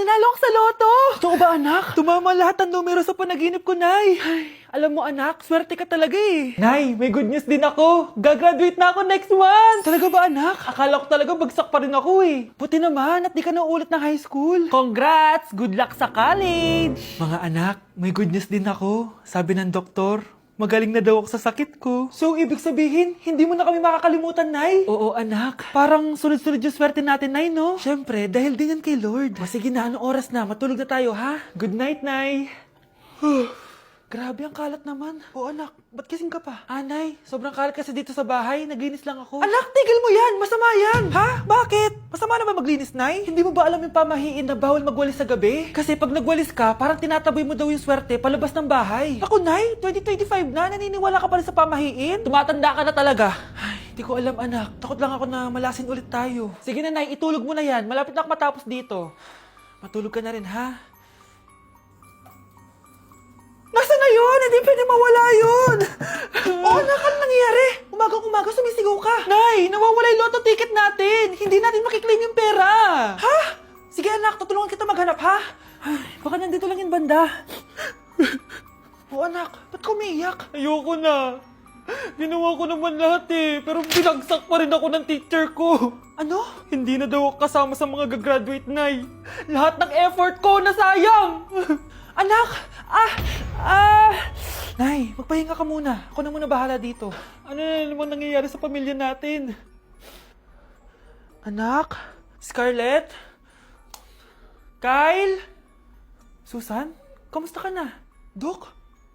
nanalo ako sa loto! Totoo ba, anak? Tumama lahat ng numero sa panaginip ko, Nay. Ay, alam mo, anak, swerte ka talaga eh. Nay, may good news din ako. Gagraduate na ako next month! Talaga ba, anak? Akala ko talaga bagsak pa rin ako eh. Buti naman at di ka na ulit ng high school. Congrats! Good luck sa college! Mga anak, may good news din ako. Sabi ng doktor, magaling na daw ako sa sakit ko. So, ibig sabihin, hindi mo na kami makakalimutan, Nay? Oo, anak. Parang sunod-sunod yung swerte natin, Nay, no? Siyempre, dahil din yan kay Lord. O sige na, anong oras na? Matulog na tayo, ha? Good night, Nay. Grabe, ang kalat naman. O anak, ba't kasing ka pa? Nay, sobrang kalat kasi dito sa bahay. Naglinis lang ako. Anak, tigil mo yan! Masama yan! Ha? Bakit? Masama na ba maglinis, Nay? Hindi mo ba alam yung pamahiin na bawal magwalis sa gabi? Kasi pag nagwalis ka, parang tinataboy mo daw yung swerte palabas ng bahay. Ako, Nay, 2025 na, naniniwala ka pa rin sa pamahiin? Tumatanda ka na talaga. Ay, hindi ko alam, anak. Takot lang ako na malasin ulit tayo. Sige na, Nay, itulog mo na yan. Malapit na ako matapos dito. Matulog ka na rin, ha? Nasaan na yun? Hindi pwede mawala yun! Oo, anak, ano nangyayari? Umagang-umaga sumisigaw ka. Nay, nawawala yung lotto ticket natin. Hindi natin makiklaim yung pera. Ha? Sige anak, tutulungan kita maghanap, ha? Ay, baka nandito lang yung banda. Oo anak, ba't ka umiiyak? Ayoko na. Ginawa ko naman lahat eh, pero binagsak pa rin ako ng teacher ko. Ano? Hindi na daw ako kasama sa mga gagraduate, Nay. Lahat ng effort ko nasayang. Anak! Nay, magpahinga ka muna. Ako na muna bahala dito. Ano na naman nangyayari sa pamilya natin? Anak? Scarlett? Kyle? Susan? Kamusta ka na? Dok?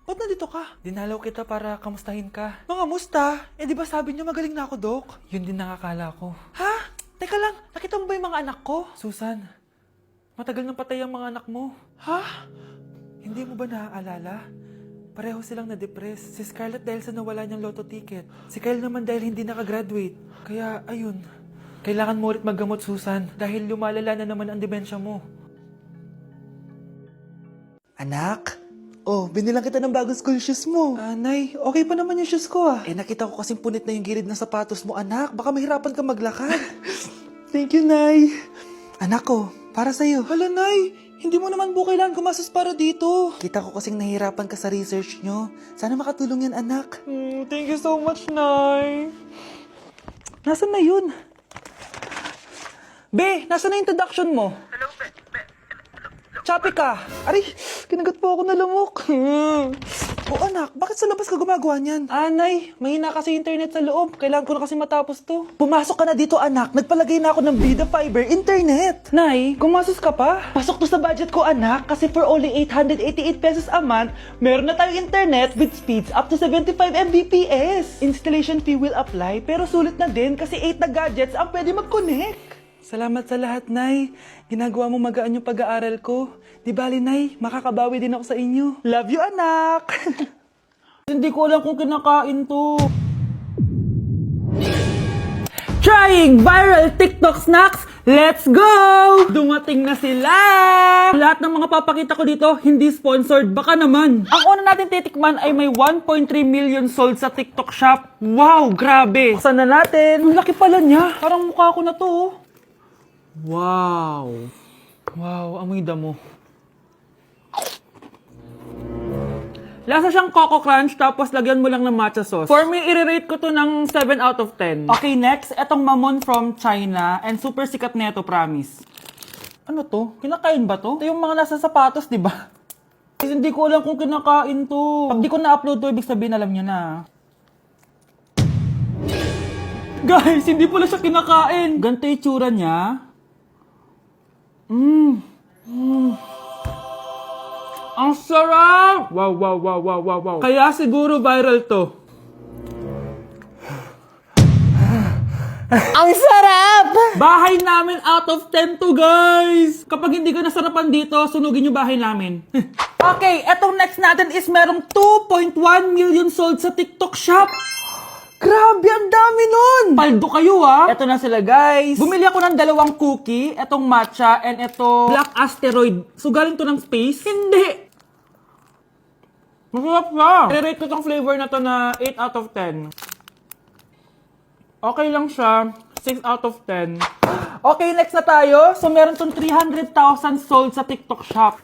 Ba't nandito ka? Dinalaw kita para kamustahin ka. Mga musta? Eh di ba sabi niyo magaling na ako, Dok? Yun din nakakala ko. Ha? Teka lang, nakita mo ba yung mga anak ko? Susan, matagal nang patay ang mga anak mo. Ha? Hindi mo ba naaalala? Pareho silang na-depress. Si Scarlett dahil sa nawala niyang lotto ticket. Si Kyle naman dahil hindi nakagraduate. Kaya, ayun. Kailangan mo ulit maggamot, Susan. Dahil lumalala na naman ang demensya mo. Anak? Oh, binilang kita ng bagong school shoes mo. Nay, okay pa naman yung shoes ko ah. Eh, nakita ko kasing punit na yung gilid ng sapatos mo, anak. Baka mahirapan ka maglakad. Thank you, Nay. Anak ko, para sa'yo. Hala, Nay. Hindi mo naman po kailangan gumastos para dito. Kita ko kasing nahihirapan ka sa research nyo. Sana makatulong yan, anak. Thank you so much, Nay. Nasaan na yun? Be, nasaan na introduction mo? Hello, Be. Choppy ka. Aray, kinagat po ako na lumok. O anak, bakit sa labas ka gumagawa niyan? Nay, mahina kasi internet sa loob. Kailangan ko na kasi matapos to. Pumasok ka na dito, anak. Nagpalagay na ako ng Vida Fiber Internet. Nay, gumasos ka pa? Pasok to sa budget ko, anak. Kasi for only 888 pesos a month, meron na tayong internet with speeds up to 75 Mbps. Installation fee will apply, pero sulit na din kasi 8 na gadgets ang pwede mag-connect. Salamat sa lahat, Nay. Ginagawa mo magaan yung pag-aaral ko. Di bali, Nay, makakabawi din ako sa inyo. Love you, anak! Hindi ko alam kung kinakain to. Trying viral TikTok snacks! Let's go! Dumating na sila! Lahat ng mga papakita ko dito, hindi sponsored. Baka naman. Ang una natin titikman ay may 1.3 million sold sa TikTok shop. Wow, grabe! Buksan na natin. Ang laki pala niya. Parang mukha ko na to, oh. Wow! Wow, amoy damo. Lasa siyang Coco Crunch, tapos lagyan mo lang ng matcha sauce. For me, i-rate ko to ng 7 out of 10. Okay, next, etong Mamon from China, and super sikat neto, promise. Ano to? Kinakain ba to? Ito yung mga nasa sapatos, di ba? Kasi hindi ko alam kung kinakain to. Pag di ko na-upload to, ibig sabihin alam nyo na. Guys, hindi pala siya kinakain. Ganito yung tsura niya. Ang sarap! Wow, wow, wow, wow, wow, wow. Kaya siguro viral to. Ang sarap! Bahay namin out of 10 to, guys! Kapag hindi ka nasarapan dito, sunugin yung bahay namin. Okay, etong next natin is merong 2.1 million sold sa TikTok shop. Grabe, ang dami nun! Paldo kayo, ha? Eto na sila, guys. Bumili ako ng 2 cookie, etong matcha, and eto black asteroid. So, galing to ng space? Hindi! Masarap siya! I-rate ko tong flavor na to na 8 out of 10. Okay lang siya. 6 out of 10. Okay, next na tayo. So, meron tong 300,000 sold sa TikTok shop.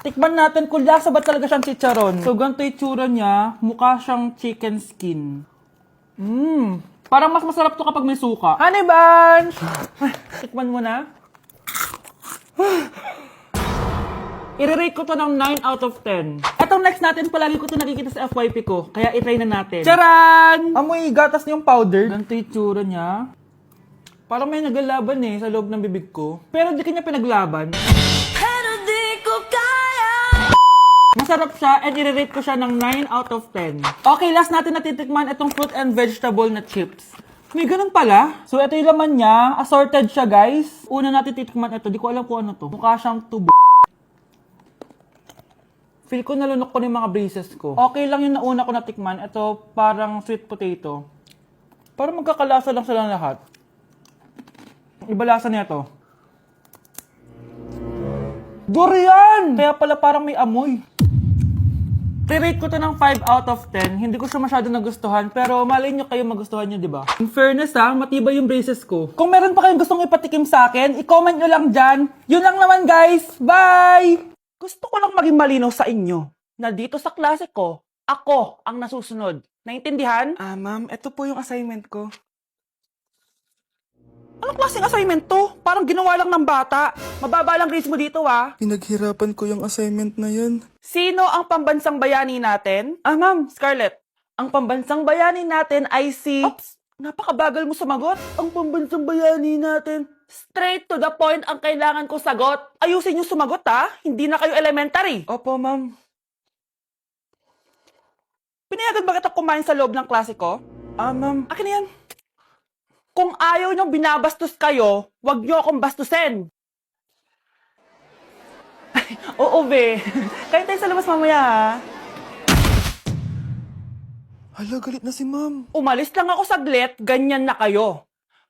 Tikman natin kung lasa ba talaga siyang chicharon. So, ganito yung tsura niya. Mukha siyang chicken skin. Parang mas masarap to kapag may suka. Honey Bunch! Tikman mo na. I-rate ko to ng 9 out of 10. Etong next natin, palagi ko to nakikita sa FYP ko. Kaya i-try na natin. Charan! Amoy gatas na yung powder. Ganito yung tsura niya. Parang may naglalaban sa loob ng bibig ko. Pero di kanya pinaglaban. Pero di ko kaya! Masarap siya and i-rate ko siya ng 9 out of 10. Okay, last natin natitikman itong fruit and vegetable na chips. May ganun pala. So, ito yung laman niya. Assorted siya, guys. Una natin titikman ito. Di ko alam kung ano to. Mukha siyang tubo. Feel ko nalunok ko na yung mga braces ko. Okay lang yung nauna ko natikman. Ito, parang sweet potato. Parang magkakalasa lang silang lahat. Iba lasa niya to. Durian! Kaya pala parang may amoy. I-rate ko to ng 5 out of 10. Hindi ko siya masyado nagustuhan, pero malay nyo kayo magustuhan nyo, di ba? In fairness matibay yung braces ko. Kung meron pa kayong gustong ipatikim sa akin, i-comment nyo lang dyan. Yun lang naman, guys. Bye! Gusto ko lang maging malinaw sa inyo na dito sa klase ko, ako ang nasusunod. Naintindihan? Ma'am, ito po yung assignment ko. Anong klaseng assignment to? Parang ginawa lang ng bata. Mababa lang grades mo dito, Pinaghirapan ko yung assignment na yun. Sino ang pambansang bayani natin? Ma'am, Scarlett. Ang pambansang bayani natin ay si... Oops! Napakabagal mo sumagot. Ang pambansang bayani natin. Straight to the point ang kailangan ko sagot. Ayusin yung sumagot, Hindi na kayo elementary. Opo, ma'am. Pinayagan ba kita kumain sa loob ng klase ko? Ma'am. Akin na yan. Kung ayaw niyong binabastos kayo, wag niyo akong bastusin. Oo, be. Kain tayo sa labas mamaya, Hala, galit na si ma'am. Umalis lang ako saglit, ganyan na kayo.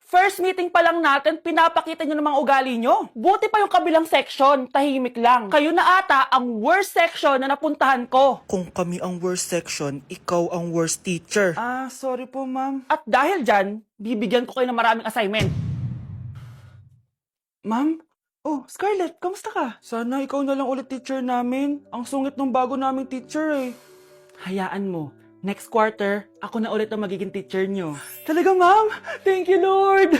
First meeting pa lang natin, pinapakita nyo ng mga ugali nyo. Buti pa yung kabilang section, tahimik lang. Kayo na ata ang worst section na napuntahan ko. Kung kami ang worst section, ikaw ang worst teacher. Sorry po, ma'am. At dahil dyan, bibigyan ko kayo ng maraming assignment. Ma'am? Oh, Scarlett, kamusta ka? Sana ikaw na lang ulit teacher namin. Ang sungit ng bago naming teacher Hayaan mo. Next quarter, ako na ulit ang magiging teacher nyo. Talaga, ma'am? Thank you, Lord!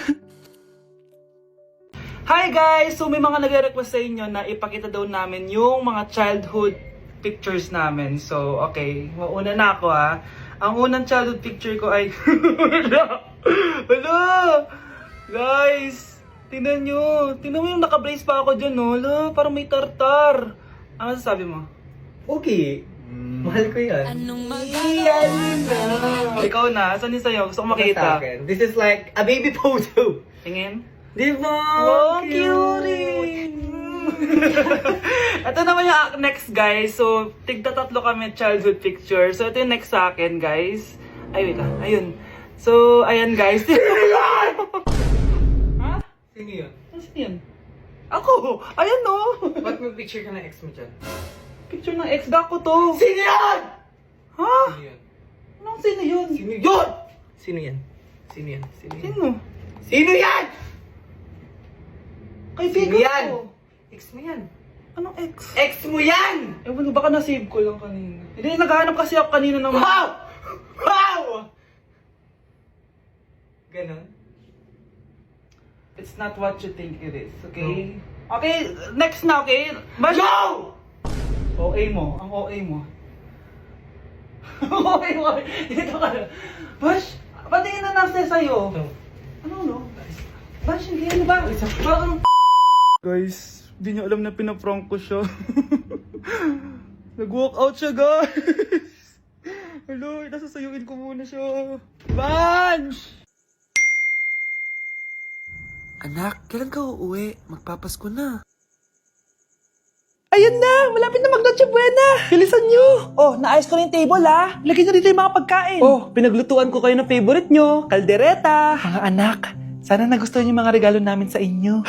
Hi, guys! So, may mga nagre-request sa inyo na ipakita daw namin yung mga childhood pictures namin. So, okay. Mauna na ako, Ang unang childhood picture ko ay... Hala! Guys! Tingnan nyo. Tingnan mo yung naka-brace pa ako dyan, no? Hala, parang may tartar. Ano sasabi mo? Okay. Mahal ko yan. Ikaw na. Saan yung sa'yo? Gusto ko Sa makita. akin. This is like a baby photo. Tingin. Di ba? Wow, cute! Ito naman yung next, guys. So, tigta-tatlo kami childhood picture. So, ito yung next sa akin, guys. Ay, wait lang. Ayun. So, ayan, guys. Ha? Sino yun? Ano yun? Ako! Ayan, no! Ba't may picture ka ng ex mo dyan? Picture ng ex-gako to. Sino yan? Ha? Sino yun? Anong sino yun? Sino yun? Sino yan? Sino yan? Sino yan? Sino? Sino yan? Kaibigan Sino yan? ko. Ex mo yan. Anong ex? Ex mo yan! Ewan ko, baka na-save ko lang kanina. Hindi, naghahanap kasi ako kanina ng... Wow! Wow! Ganon? It's not what you think it is, okay? Okay, next na, okay? Bash! Go! OA mo, ang OA mo. OA mo, dito ka na. Bash, patingin na nasa sa'yo. No. Ano, no? Bash, hindi ano ba? Parang... Guys, di niyo alam na pinaprank ko siya. Nag-walk out siya, guys. Hello, nasasayuin ko muna siya. Bash! Anak, kailan ka uuwi? Magpapasko na. Ayun na! Malapit na mag-Noche Buena! Bilisan nyo! Oh, naayos ko na yung table, Lagyan nyo dito yung mga pagkain. Oh, pinaglutuan ko kayo ng favorite nyo, kaldereta. Mga anak, sana nagustuhan yung mga regalo namin sa inyo.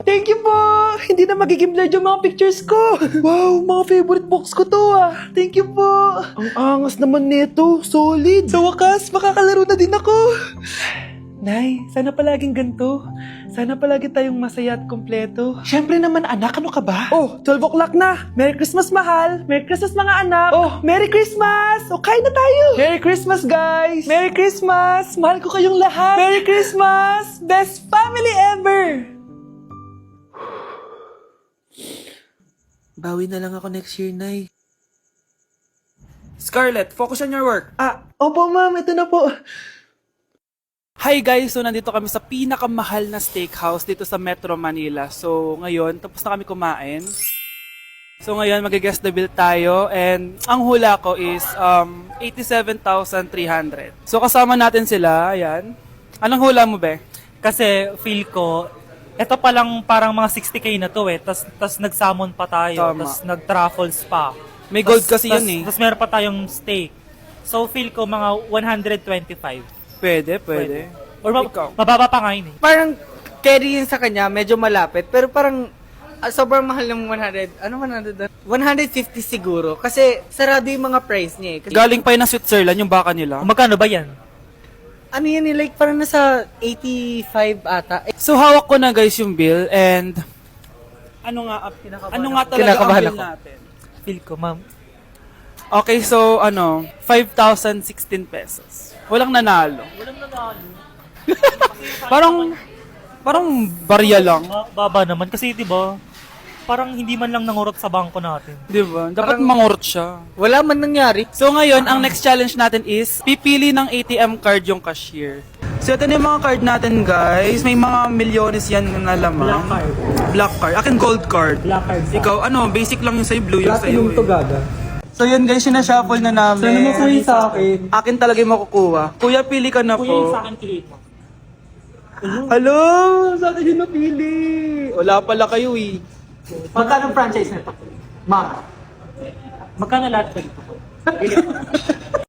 Thank you po! Hindi na magiging blurred yung mga pictures ko. Wow, mga favorite box ko to, Thank you po! Ang angas naman nito, solid. Sa wakas, makakalaro na din ako. Nay, sana palaging ganito. Sana palagi tayong masaya at kompleto. Siyempre naman anak, ano ka ba? Oh, 12 o'clock na. Merry Christmas, mahal. Merry Christmas, mga anak. Oh, Merry Christmas. O, kain na tayo. Merry Christmas, guys. Merry Christmas. Mahal ko kayong lahat. Merry Christmas. Best family ever. Bawi na lang ako next year, Nay. Scarlett, focus on your work. Opo ma'am, ito na po. Hi guys, so nandito kami sa pinakamahal na steakhouse dito sa Metro Manila. So ngayon, tapos na kami kumain. So ngayon, mag-guess the bill tayo and ang hula ko is 87,300. So kasama natin sila, ayan. Anong hula mo, be? Kasi feel ko, eto pa lang parang mga 60K na to eh. Tas nag-salmon pa tayo. Tama. Tas nag-truffles pa. May gold kasi yun eh. Tas meron pa tayong steak. So feel ko mga 125. Pwede. Or Ikaw? mababa pa nga yun eh. Parang carry yun sa kanya, medyo malapit. Pero parang sobrang mahal ng 100. Ano 100? 150 siguro. Kasi sarado yung mga price niya eh. Kasi, Galing pa yun ng Switzerland, yung baka nila. Magkano ba yan? ano yan eh, like parang nasa 85 ata. So hawak ko na guys yung bill and ano nga talaga Kinakabahan ang bill ako. natin? Feel ko, ma'am. Okay, so 5,016 pesos. Walang nanalo. Parang barya lang. Baba naman. Kasi di ba parang hindi man lang nangurot sa bangko natin. Di ba? Dapat mangurot siya. Wala man nangyari. So ngayon, ang next challenge natin is pipili ng ATM card yung cashier. So ito na yung mga card natin guys. May mga milyones yan na laman. Black card. Black card. Akin gold card. Black card sa- Ikaw, basic lang yung sa'yo, blue yung sa'yo. gaga. So yun guys, sinashuffle na namin. Sana makuha sa akin. Akin talaga yung makukuha. Kuya, pili ka na Kuya, yung po. sa akin kilit mo. Hello! Sa atin yung napili. Wala pala kayo eh. Magkano franchise nito? Ma. Magkano lahat ba dito?